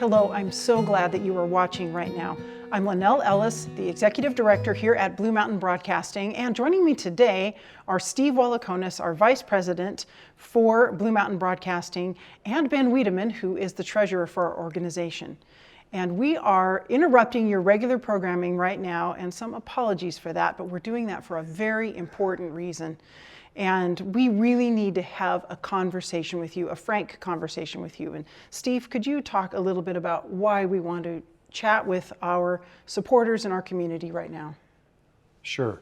Hello, I'm so glad that you are watching right now. I'm Lynelle Ellis, the Executive Director here at Blue Mountain Broadcasting, and joining me today are Steve Walikonis, our Vice President for Blue Mountain Broadcasting, and Ben Wiedemann, who is the Treasurer for our organization. And we are interrupting your regular programming right now, and some apologies for that, but we're doing that for a very important reason. And we really need to have a conversation with you, a frank conversation with you. And Steve, could you talk a little bit about why we want to chat with our supporters in our community right now? Sure.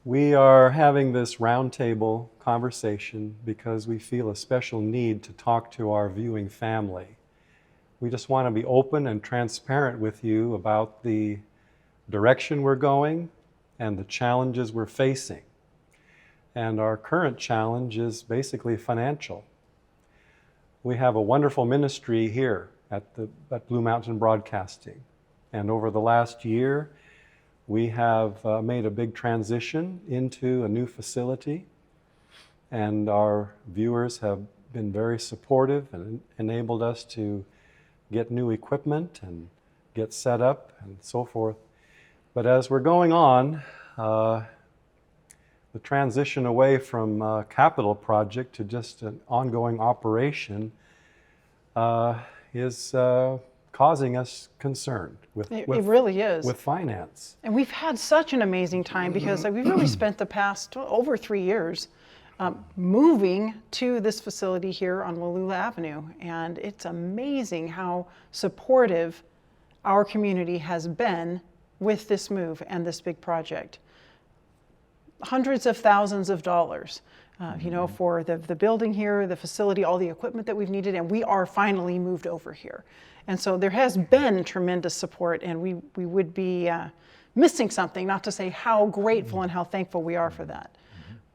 We are having this roundtable conversation because we feel a special need to talk to our viewing family. We just want to be open and transparent with you about the direction we're going and the challenges we're facing. And our current challenge is basically financial. We have a wonderful ministry here at Blue Mountain Broadcasting. And over the last year, we have made a big transition into a new facility. And our viewers have been very supportive and enabled us to get new equipment and get set up and so forth. But as we're going on, the transition away from a capital project to just an ongoing operation is causing us concern it really is. With finance. And we've had such an amazing time because we've really spent the past over 3 years moving to this facility here on Wallula Avenue. And it's amazing how supportive our community has been with this move and this big project. Hundreds of thousands of dollars, for the building here, the facility, all the equipment that we've needed, and we are finally moved over here. And so there has been tremendous support, and we would be missing something, not to say how grateful and how thankful we are for that.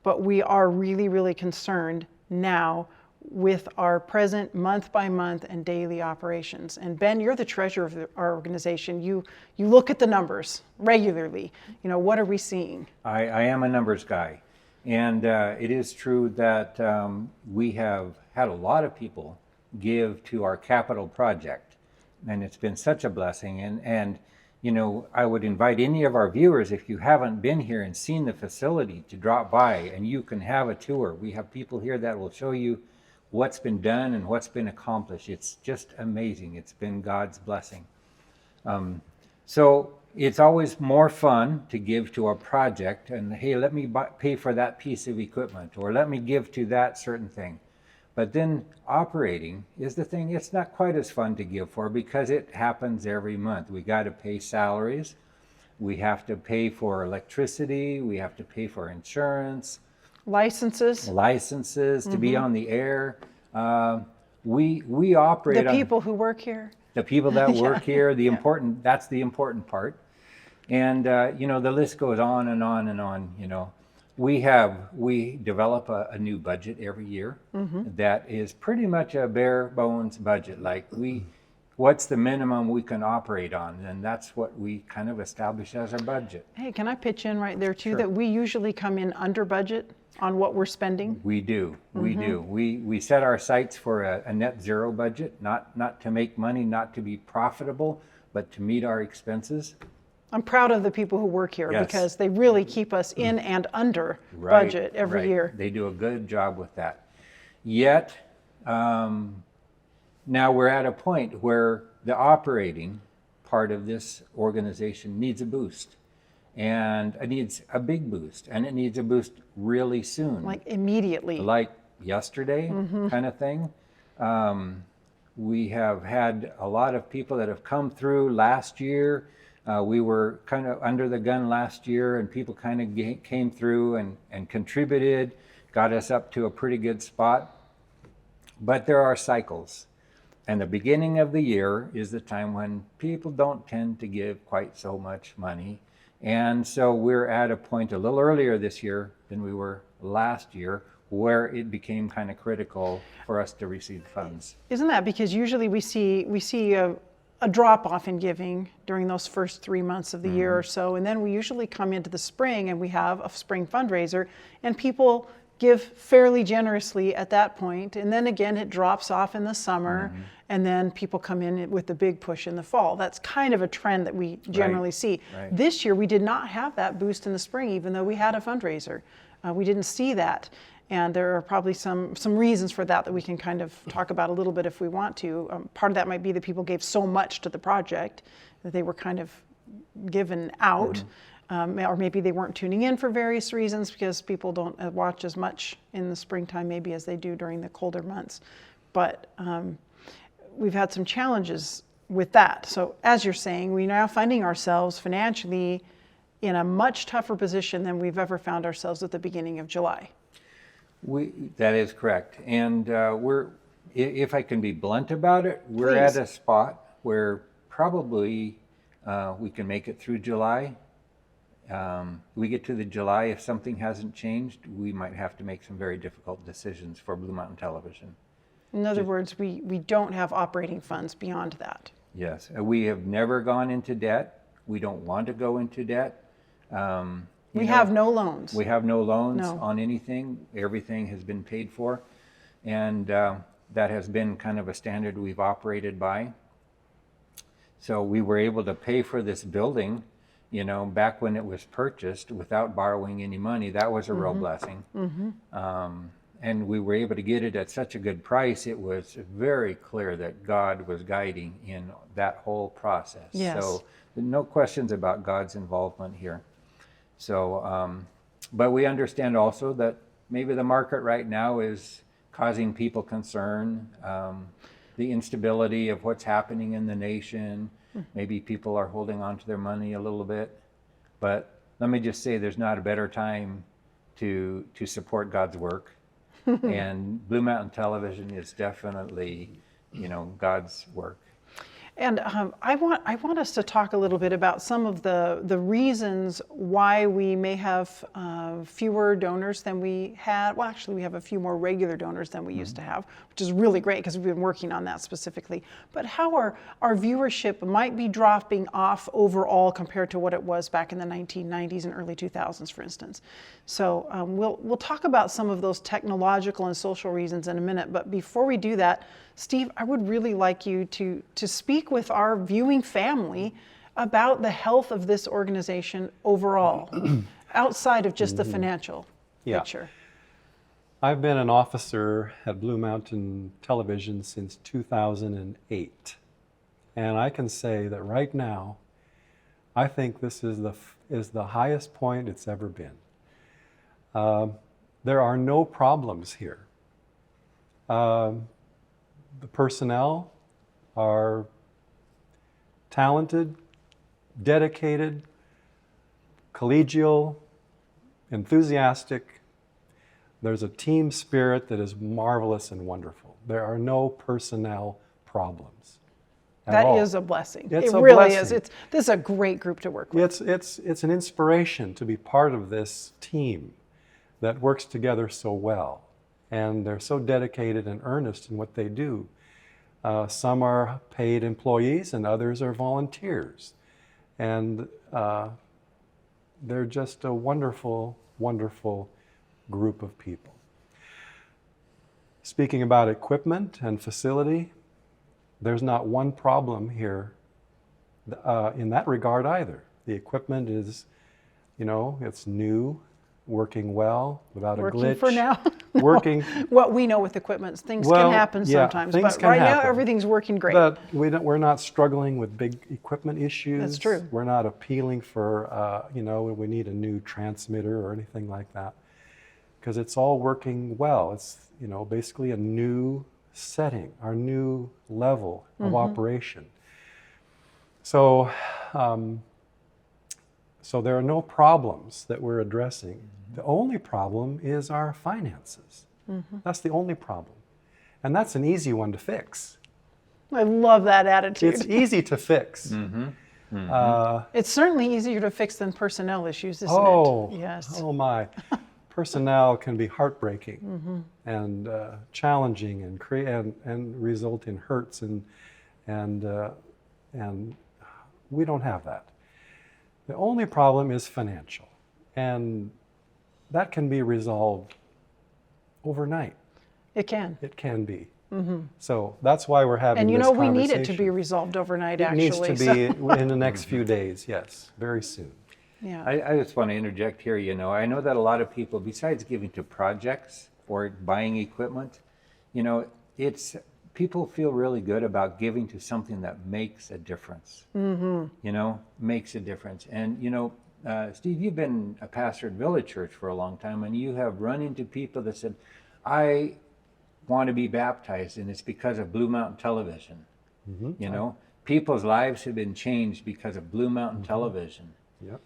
But we are really, really concerned now with our present month-by-month and daily operations. And Ben, you're the treasurer of our organization. You look at the numbers regularly. What are we seeing? I am a numbers guy. And it is true that we have had a lot of people give to our capital project. And it's been such a blessing. And I would invite any of our viewers, if you haven't been here and seen the facility, to drop by and you can have a tour. We have people here that will show you what's been done and what's been accomplished. It's just amazing. It's been God's blessing. So it's always more fun to give to a project and, hey, let me pay for that piece of equipment, or let me give to that certain thing. But then operating is the thing it's not quite as fun to give for, because it happens every month. We got to pay salaries. We have to pay for electricity. We have to pay for insurance. Licenses to be on the air. We operate the people who work here. The people that work here, that's the important part. And the list goes on and on and on. We develop a new budget every year that is pretty much a bare bones budget. Like what's the minimum we can operate on? And that's what we kind of establish as our budget. Hey, can I pitch in right there too? Sure. That we usually come in under budget on what we're spending? We do. We set our sights for a net zero budget, not to make money, not to be profitable, but to meet our expenses. I'm proud of the people who work here, yes, because they really keep us in and under budget every year. They do a good job with that. Yet, now we're at a point where the operating part of this organization needs a boost. And it needs a big boost, and it needs a boost really soon. Like immediately. Like yesterday kind of thing. We have had a lot of people that have come through last year. We were kind of under the gun last year, and people kind of came through and contributed, got us up to a pretty good spot. But there are cycles. And the beginning of the year is the time when people don't tend to give quite so much money. And so we're at a point a little earlier this year than we were last year, where it became kind of critical for us to receive funds. Isn't that because usually we see a drop off in giving during those first 3 months of the year or so, and then we usually come into the spring and we have a spring fundraiser, and people give fairly generously at that point, and then again it drops off in the summer, and then people come in with the big push in the fall. That's kind of a trend that we generally see. Right. This year we did not have that boost in the spring, even though we had a fundraiser. We didn't see that. And there are probably some reasons for that we can kind of talk about a little bit if we want to. Part of that might be that people gave so much to the project that they were kind of given out. Or maybe they weren't tuning in for various reasons, because people don't watch as much in the springtime maybe as they do during the colder months. But we've had some challenges with that. So as you're saying, we're now finding ourselves financially in a much tougher position than we've ever found ourselves at the beginning of July. That is correct. And if I can be blunt about it, we're Please. at a spot where probably we can make it through July. We get to the July, if something hasn't changed, we might have to make some very difficult decisions for Blue Mountain Television. In other words, we don't have operating funds beyond that. Yes, we have never gone into debt. We don't want to go into debt. We have no loans. We have no loans No. on anything. Everything has been paid for. And that has been kind of a standard we've operated by. So we were able to pay for this building, back when it was purchased without borrowing any money. That was a real blessing. And we were able to get it at such a good price. It was very clear that God was guiding in that whole process. Yes. So no questions about God's involvement here. So, but we understand also that maybe the market right now is causing people concern, the instability of what's happening in the nation. Maybe people are holding on to their money a little bit. But let me just say, there's not a better time to support God's work. And Blue Mountain Television is definitely, God's work. And I want us to talk a little bit about some of the reasons why we may have fewer donors than we had. Well, actually, we have a few more regular donors than we used to have, which is really great because we've been working on that specifically. But how our viewership might be dropping off overall compared to what it was back in the 1990s and early 2000s, for instance. So we'll talk about some of those technological and social reasons in a minute. But before we do that, Steve, I would really like you to speak with our viewing family about the health of this organization overall, outside of just the financial picture. I've been an officer at Blue Mountain Television since 2008. And I can say that right now, I think this is the highest point it's ever been. There are no problems here. The personnel are talented, dedicated, collegial, enthusiastic. There's a team spirit that is marvelous and wonderful. There are no personnel problems at all. That is a blessing. It's It a really blessing. is. This is a great group to work with. It's an inspiration to be part of this team that works together so well. And they're so dedicated and earnest in what they do. Some are paid employees and others are volunteers. And they're just a wonderful, wonderful group of people. Speaking about equipment and facility, there's not one problem here in that regard either. The equipment is, it's new, working well, without a glitch. Working for now. Working. What we know with equipment, things Well, can happen yeah, sometimes, things but can right now happen. everything's working great. But we're not struggling with big equipment issues. That's true. We're not appealing for, we need a new transmitter or anything like that. Because it's all working well. It's, basically a new setting, our new level of operation. So, so there are no problems that we're addressing. The only problem is our finances. That's the only problem. And that's an easy one to fix. I love that attitude. It's easy to fix. It's certainly easier to fix than personnel issues, isn't Oh, it? Yes. oh my. Personnel can be heartbreaking and challenging and result in hurts and we don't have that. The only problem is financial, and that can be resolved overnight. It can. It can be. So that's why we're having And this we conversation. need it to be resolved overnight, It actually. needs to be in the next few days, yes, very soon. Yeah. I just want to interject here. I know that a lot of people, besides giving to projects or buying equipment, people feel really good about giving to something that makes a difference. Makes a difference. And Steve, you've been a pastor at Village Church for a long time, and you have run into people that said, I want to be baptized, and it's because of Blue Mountain Television. People's lives have been changed because of Blue Mountain Television. Yep.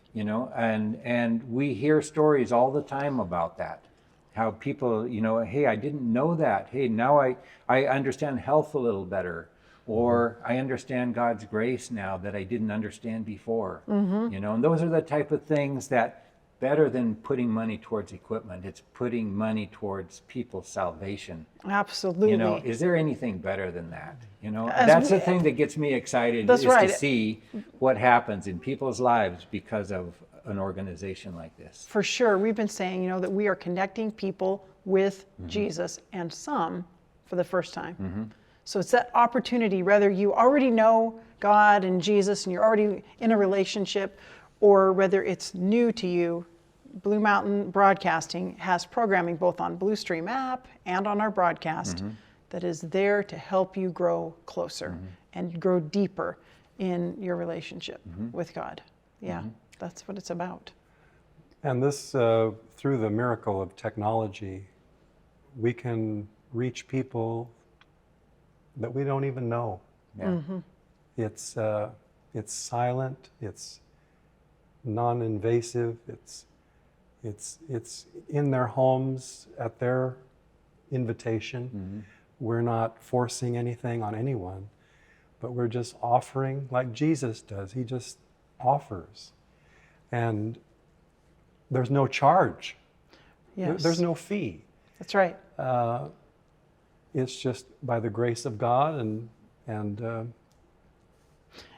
And we hear stories all the time about that. How people, hey, I didn't know that. Hey, now I understand health a little better. Or I understand God's grace now that I didn't understand before. And those are the type of things that, better than putting money towards equipment, it's putting money towards people's salvation. Absolutely. Is there anything better than that? That's the thing that gets me excited, That's is right. to see what happens in people's lives because of an organization like this. For sure. We've been saying, that we are connecting people with Jesus, and some for the first time. So it's that opportunity, whether you already know God and Jesus and you're already in a relationship, or whether it's new to you. Blue Mountain Broadcasting has programming both on Blue Stream app and on our broadcast that is there to help you grow closer and grow deeper in your relationship with God. Yeah, that's what it's about. And this, through the miracle of technology, we can reach people that we don't even know. Yeah. It's silent, it's non-invasive, it's in their homes at their invitation. We're not forcing anything on anyone, but we're just offering like Jesus does. He just offers. And there's no charge. Yes. There's no fee. That's right. It's just by the grace of God and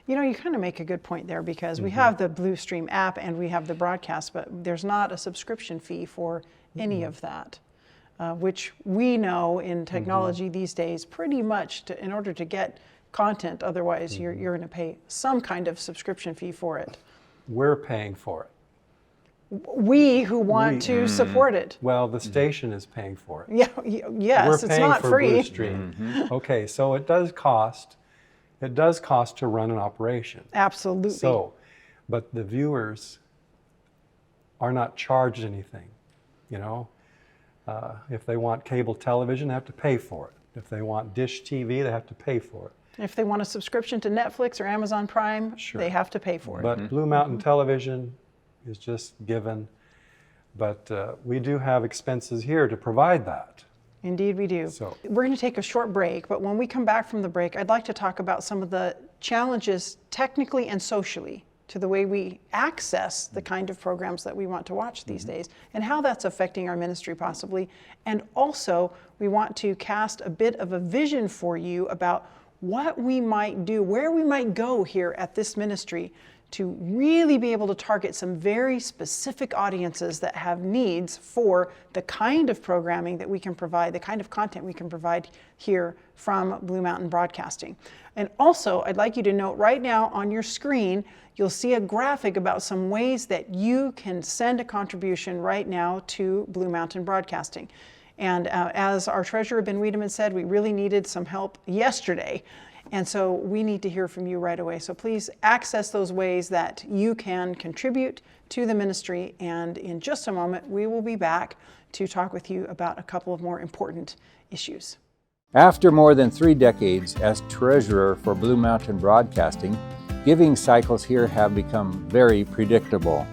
you kind of make a good point there, because we have the Blue Stream app and we have the broadcast, but there's not a subscription fee for any of that, which we know in technology these days pretty much in order to get content, otherwise you're going to pay some kind of subscription fee for it. we're paying for it. We who want to support it. Well, the station is paying for it. Yeah, yes, We're it's paying not for free. Blue Stream. Okay, so it does cost. It does cost to run an operation. Absolutely. So, but the viewers are not charged anything. If they want cable television, they have to pay for it. If they want dish TV, they have to pay for it. If they want a subscription to Netflix or Amazon Prime, Sure. they have to pay for it. But Blue Mountain Television is just given. But we do have expenses here to provide that. Indeed we do. So- We're going to take a short break, but when we come back from the break, I'd like to talk about some of the challenges technically and socially to the way we access the kind of programs that we want to watch these days, and how that's affecting our ministry possibly. And also, we want to cast a bit of a vision for you about what we might do, where we might go here at this ministry to really be able to target some very specific audiences that have needs for the kind of programming that we can provide, the kind of content we can provide here from Blue Mountain Broadcasting. And also, I'd like you to note right now on your screen, you'll see a graphic about some ways that you can send a contribution right now to Blue Mountain Broadcasting. And as our treasurer, Ben Wiedemann, said, we really needed some help yesterday. And so we need to hear from you right away. So please access those ways that you can contribute to the ministry. And in just a moment, we will be back to talk with you about a couple of more important issues. After more than 3 decades as treasurer for Blue Mountain Broadcasting, giving cycles here have become very predictable.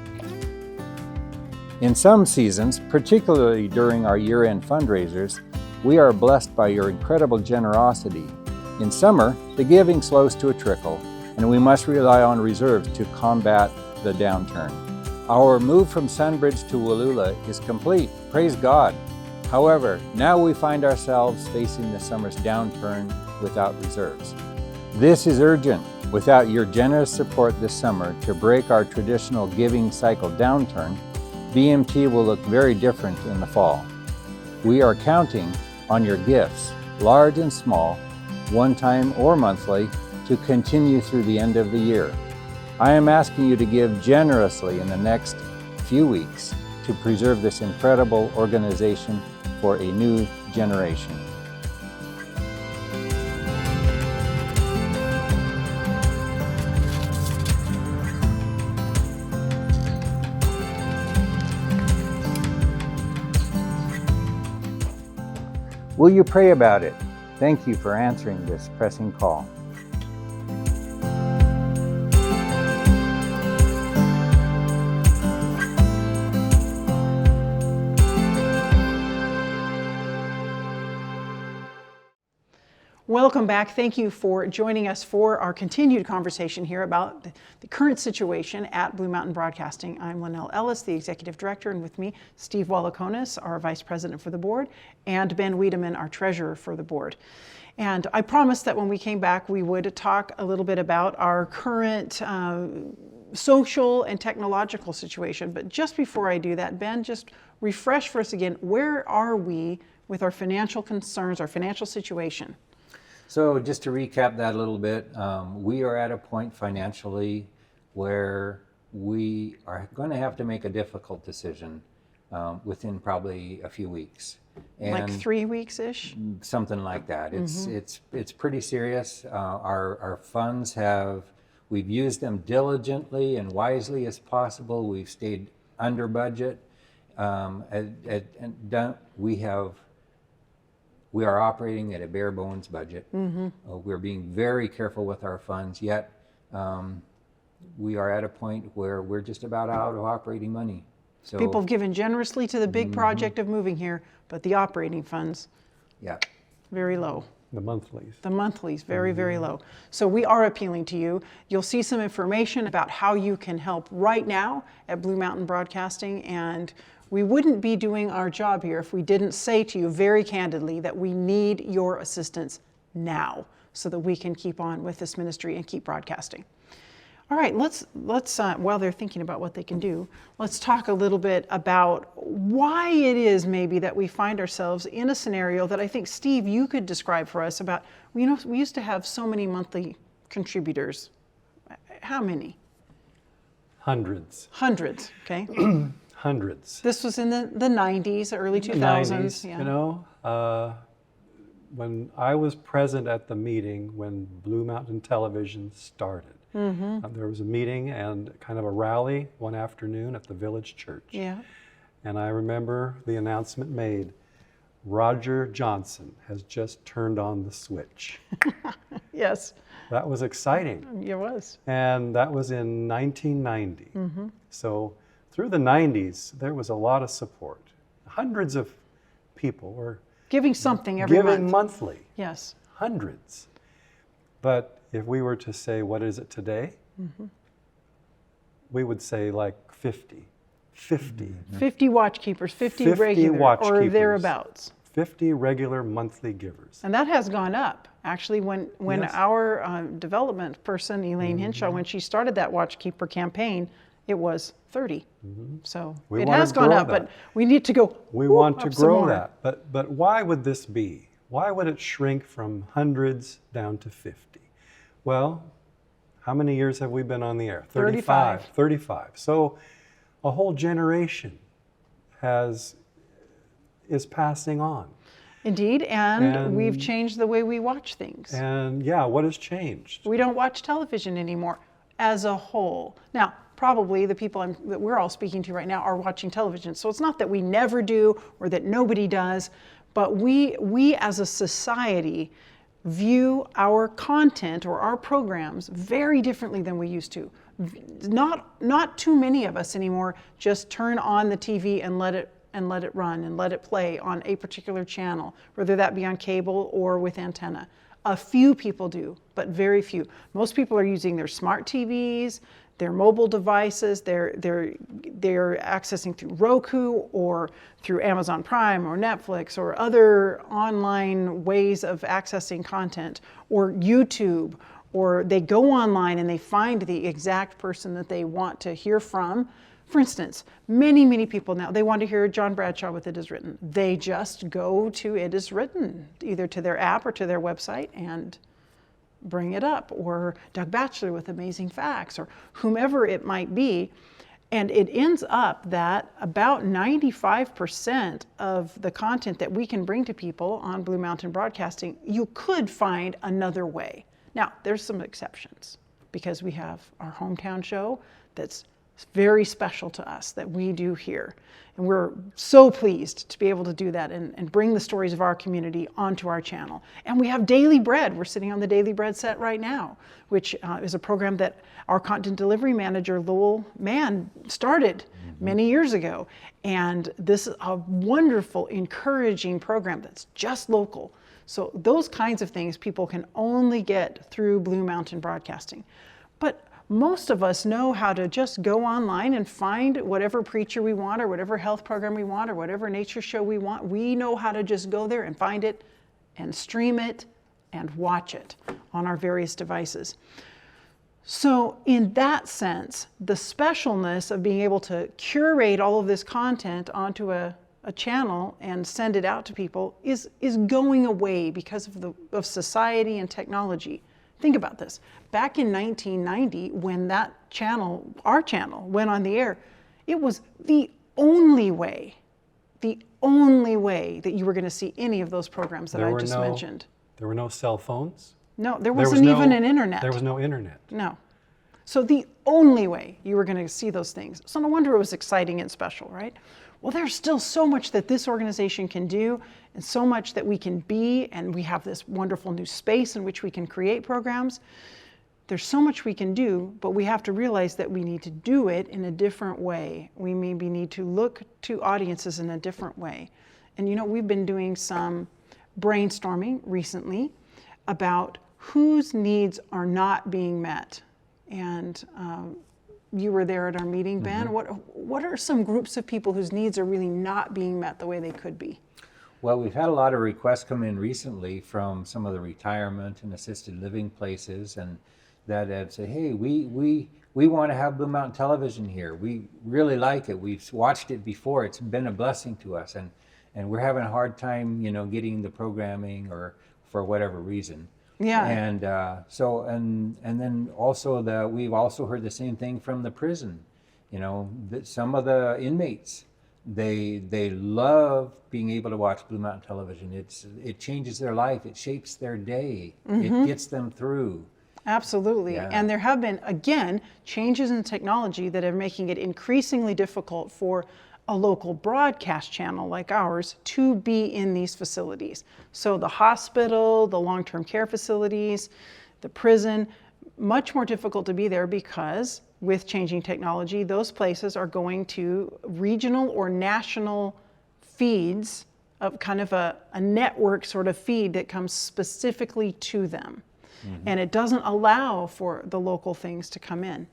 In some seasons, particularly during our year-end fundraisers, we are blessed by your incredible generosity. In summer, the giving slows to a trickle, and we must rely on reserves to combat the downturn. Our move from Sunbridge to Wallula is complete, praise God. However, now we find ourselves facing the summer's downturn without reserves. This is urgent. Without your generous support this summer to break our traditional giving cycle downturn, BMT will look very different in the fall. We are counting on your gifts, large and small, one-time or monthly, to continue through the end of the year. I am asking you to give generously in the next few weeks to preserve this incredible organization for a new generation. Will you pray about it? Thank you for answering this pressing call. Welcome back. Thank you for joining us for our continued conversation here about the current situation at Blue Mountain Broadcasting. I'm Lynelle Ellis, the Executive Director, and with me, Steve Walikonis, our Vice President for the board, and Ben Wiedemann, our Treasurer for the board. And I promised that when we came back, we would talk a little bit about our current social and technological situation. But just before I do that, Ben, just refresh for us again, where are we with our financial concerns, our financial situation? So just to recap that a little bit, we are at a point financially where we are going to have to make a difficult decision within probably a few weeks. And like 3 weeks-ish? Something like that. It's pretty serious. Our funds we've used them diligently and wisely as possible. We've stayed under budget. We are operating at a bare bones budget. We're being very careful with our funds, yet we are at a point where we're just about out of operating money. So people have given generously to the big project of moving here, but the operating funds, very low. The monthlies. The monthlies, very, very low. So we are appealing to you. You'll see some information about how you can help right now at Blue Mountain Broadcasting, and we wouldn't be doing our job here if we didn't say to you very candidly that we need your assistance now so that we can keep on with this ministry and keep broadcasting. All right, let's while they're thinking about what they can do, let's talk a little bit about why it is maybe that we find ourselves in a scenario that I think, Steve, you could describe for us about, we used to have so many monthly contributors. How many? Hundreds. Hundreds, okay. Hundreds. This was in the 90s, early 2000s. 90s, yeah. you know, when I was present at the meeting when Blue Mountain Television started, there was a meeting and kind of a rally one afternoon at the village church. Yeah. And I remember the announcement made, Roger Johnson has just turned on the switch. Yes. That was exciting. It was. And that was in 1990. So through the 90s, there was a lot of support. Hundreds of people were giving something every month. Giving monthly. Yes. Hundreds. But if we were to say, what is it today? We would say like 50. 50. 50 watchkeepers, 50 regular or thereabouts. 50 regular monthly givers. And that has gone up. Actually, when Yes. our development person, Elaine Hinshaw, when she started that watchkeeper campaign, it was 30. So We it wanna has gone grow up, that. but we need to go. We want to up some grow more. that. But why would this be? Why would it shrink from hundreds down to 50? Well, how many years have we been on the air? 35. 35. So a whole generation is passing on. Indeed, and we've changed the way we watch things. And yeah, what has changed? We don't watch television anymore as a whole. Now, probably the people that we're all speaking to right now are watching television. So it's not that we never do or that nobody does, but we as a society view our content or our programs very differently than we used to. Not too many of us anymore just turn on the TV and let it run and let it play on a particular channel, whether that be on cable or with antenna. A few people do, but very few. Most people are using their smart TVs, their mobile devices, they're accessing through Roku or through Amazon Prime or Netflix or other online ways of accessing content, or YouTube, or they go online and they find the exact person that they want to hear from For instance, many people now, they want to hear John Bradshaw with It Is Written. They just go to It Is Written, either to their app or to their website, and bring it up, or Doug Batchelor with Amazing Facts, or whomever it might be. And it ends up that about 95% of the content that we can bring to people on Blue Mountain Broadcasting, you could find another way. Now, there's some exceptions, because we have our hometown show that's very special to us that we do here. And we're so pleased to be able to do that and bring the stories of our community onto our channel. And we have Daily Bread. We're sitting on the Daily Bread set right now, which is a program that our content delivery manager, Lowell Mann, started many years ago. And this is a wonderful, encouraging program that's just local. So those kinds of things people can only get through Blue Mountain Broadcasting. But most of us know how to just go online and find whatever preacher we want, or whatever health program we want, or whatever nature show we want. We know how to just go there and find it and stream it and watch it on our various devices. So in that sense, the specialness of being able to curate all of this content onto a channel and send it out to people is going away because of society and technology. Think about this. Back in 1990, when that channel, our channel, went on the air, it was the only way that you were going to see any of those programs that I just mentioned. There were no cell phones. No, there wasn't even an internet. There was no internet. No. So the only way you were going to see those things. So no wonder it was exciting and special, right? Well, there's still so much that this organization can do, and so much that we can be, and we have this wonderful new space in which we can create programs. There's so much we can do, but we have to realize that we need to do it in a different way. We maybe need to look to audiences in a different way. And you know, we've been doing some brainstorming recently about whose needs are not being met. And you were there at our meeting, Ben. What are some groups of people whose needs are really not being met the way they could be? Well, we've had a lot of requests come in recently from some of the retirement and assisted living places, and that have said, hey, we want to have Blue Mountain Television here. We really like it. We've watched it before. It's been a blessing to us, and we're having a hard time, you know, getting the programming, or for whatever reason. Yeah. And and then also we've also heard the same thing from the prison. You know, that some of the inmates, they love being able to watch Blue Mountain Television. It changes their life. It shapes their day. It gets them through. Absolutely. Yeah. And there have been, again, changes in technology that are making it increasingly difficult for a local broadcast channel like ours to be in these facilities. So the hospital, the long-term care facilities, the prison, much more difficult to be there, because with changing technology, those places are going to regional or national feeds of kind of a network sort of feed that comes specifically to them. And it doesn't allow for the local things to come in.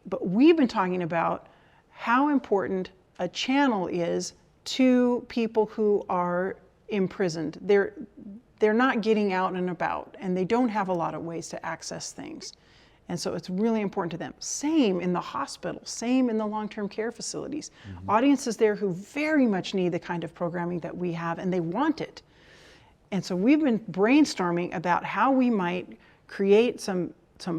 But we've been talking about how important a channel is to people who are imprisoned. They're not getting out and about, and they don't have a lot of ways to access things. And so it's really important to them. Same in the hospital, same in the long-term care facilities. Audiences there who very much need the kind of programming that we have, and they want it. And so we've been brainstorming about how we might create some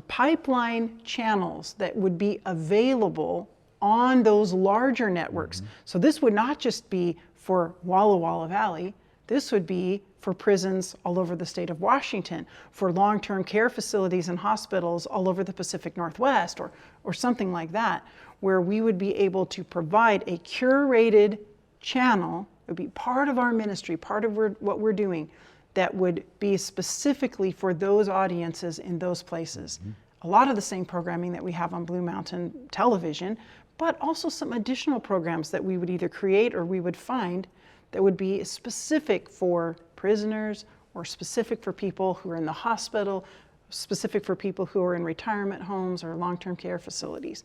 pipeline channels that would be available on those larger networks. So this would not just be for Walla Walla Valley. This would be for prisons all over the state of Washington, for long-term care facilities and hospitals all over the Pacific Northwest, or something like that, where we would be able to provide a curated channel. It would be part of our ministry, part of what we're doing, that would be specifically for those audiences in those places. A lot of the same programming that we have on Blue Mountain Television, but also some additional programs that we would either create or we would find that would be specific for prisoners, or specific for people who are in the hospital, specific for people who are in retirement homes or long-term care facilities.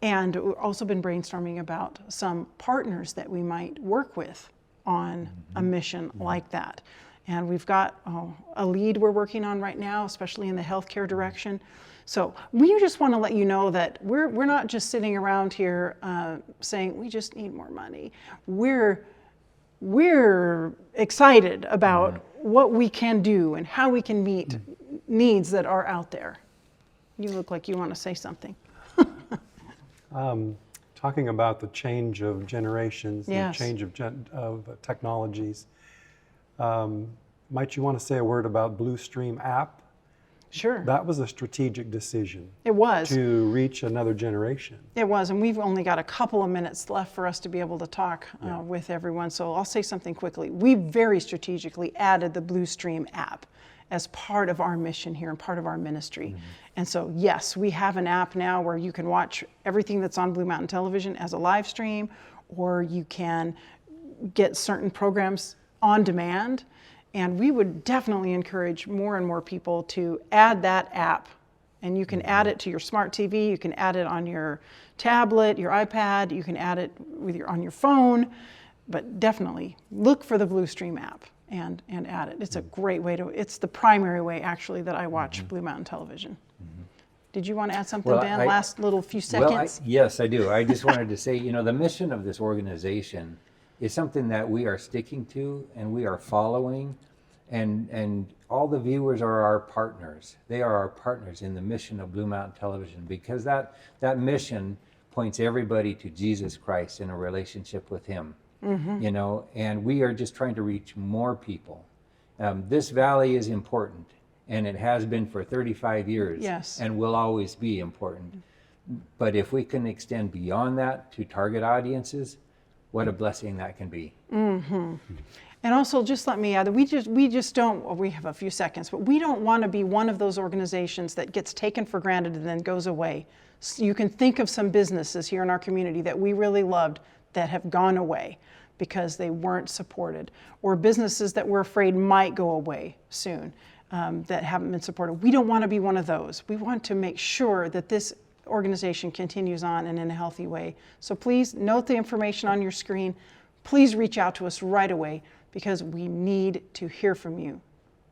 And we've also been brainstorming about some partners that we might work with on a mission like that. And we've got a lead we're working on right now, especially in the healthcare direction. So we just want to let you know that we're not just sitting around here saying we just need more money. We're excited about what we can do and how we can meet needs that are out there. You look like you want to say something. Talking about the change of generations, Yes. the change of technologies, might you want to say a word about Blue Stream app? Sure. That was a strategic decision It was. to reach another generation. It was, and we've only got a couple of minutes left for us to be able to talk with everyone, so I'll say something quickly. We very strategically added the Blue Stream app as part of our mission here and part of our ministry. And so, yes, we have an app now where you can watch everything that's on Blue Mountain Television as a live stream, or you can get certain programs on demand. And we would definitely encourage more and more people to add that app. And you can add it to your smart TV, you can add it on your tablet, your iPad, you can add it on your phone, but definitely look for the Blue Stream app and add it. It's a great way it's the primary way actually that I watch Blue Mountain Television. Did you want to add something, Well, Ben? Last little few seconds? Yes, I do. I just wanted to say, the mission of this organization is something that we are sticking to and we are following. And all the viewers are our partners. They are our partners in the mission of Blue Mountain Television, because that mission points everybody to Jesus Christ in a relationship with Him. And we are just trying to reach more people. This valley is important, and it has been for 35 years, Yes. and will always be important. But if we can extend beyond that to target audiences, what a blessing that can be. And also, just let me add that we just don't, well, we have a few seconds, but we don't want to be one of those organizations that gets taken for granted and then goes away. So you can think of some businesses here in our community that we really loved that have gone away because they weren't supported, or businesses that we're afraid might go away soon that haven't been supported. We don't want to be one of those. We want to make sure that this organization continues on and in a healthy way. So please note the information on your screen. Please reach out to us right away, because we need to hear from you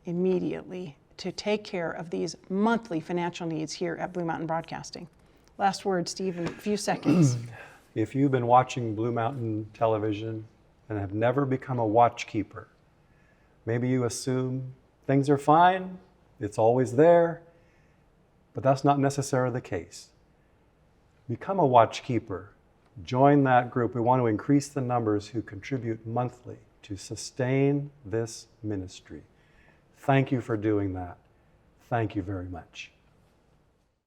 immediately to take care of these monthly financial needs here at Blue Mountain Broadcasting. Last word, Steve, in a few seconds. If you've been watching Blue Mountain Television and have never become a watchkeeper, maybe you assume things are fine, it's always there, but that's not necessarily the case. Become a watchkeeper. Join that group. We want to increase the numbers who contribute monthly to sustain this ministry. Thank you for doing that. Thank you very much.